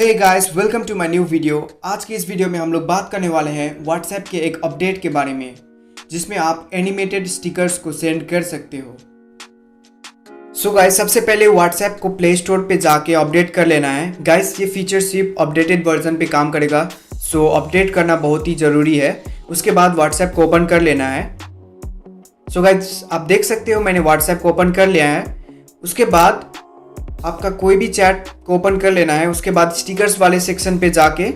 Hey guys, welcome to my new video. आज की इस वीडियो में हम लोग बात करने वाले हैं व्हाट्सएप के एक अपडेट के बारे में, जिसमें आप एनिमेटेड स्टिकर्स को सेंड कर सकते हो। सो गाइस, सबसे पहले व्हाट्सएप को प्ले स्टोर पे जाके अपडेट कर लेना है। गाइस, ये फीचर सिर्फ अपडेटेड वर्जन पे काम करेगा, सो अपडेट करना बहुत ही ज़रूरी है। उसके बाद व्हाट्सएप को ओपन कर लेना है। सो गाइस, आप देख सकते हो मैंने व्हाट्सएप को ओपन कर लिया है। उसके बाद आपका कोई भी चैट को ओपन कर लेना है। उसके बाद स्टिकर्स वाले सेक्शन पे जाके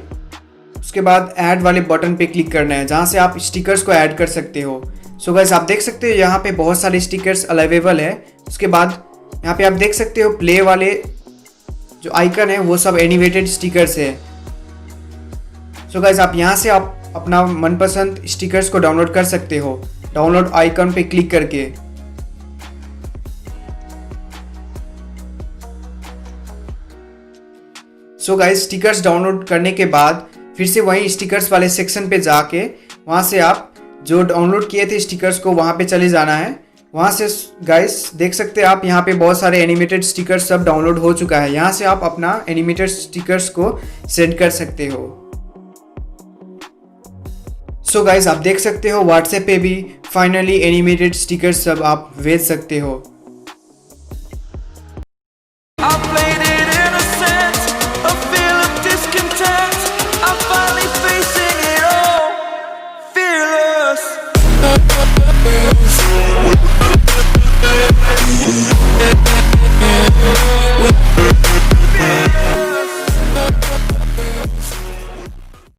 उसके बाद ऐड वाले बटन पे क्लिक करना है, जहाँ से आप स्टिकर्स को ऐड कर सकते हो। सो गाइस, आप देख सकते हो यहाँ पे बहुत सारे स्टिकर्स अवेलेबल है। उसके बाद यहाँ पे आप देख सकते हो प्ले वाले जो आइकन है वो सब एनिमेटेड स्टिकर्स है। सो गाइस, आप यहाँ से आप अपना मनपसंद स्टिकर्स को डाउनलोड कर सकते हो, डाउनलोड आइकन पे क्लिक करके। सो गाइस, स्टिकर्स डाउनलोड करने के बाद फिर से वहीं स्टिकर्स वाले सेक्शन पे जाके वहाँ से आप जो डाउनलोड किए थे स्टिकर्स को वहाँ पे चले जाना है। वहाँ से गाइस देख सकते हैं आप यहाँ पे बहुत सारे एनिमेटेड स्टिकर्स सब डाउनलोड हो चुका है। यहाँ से आप अपना एनिमेटेड स्टिकर्स को सेंड कर सकते हो। सो गाइस, आप देख सकते हो व्हाट्सएप पे भी फाइनली एनिमेटेड स्टिकर्स सब आप भेज सकते हो।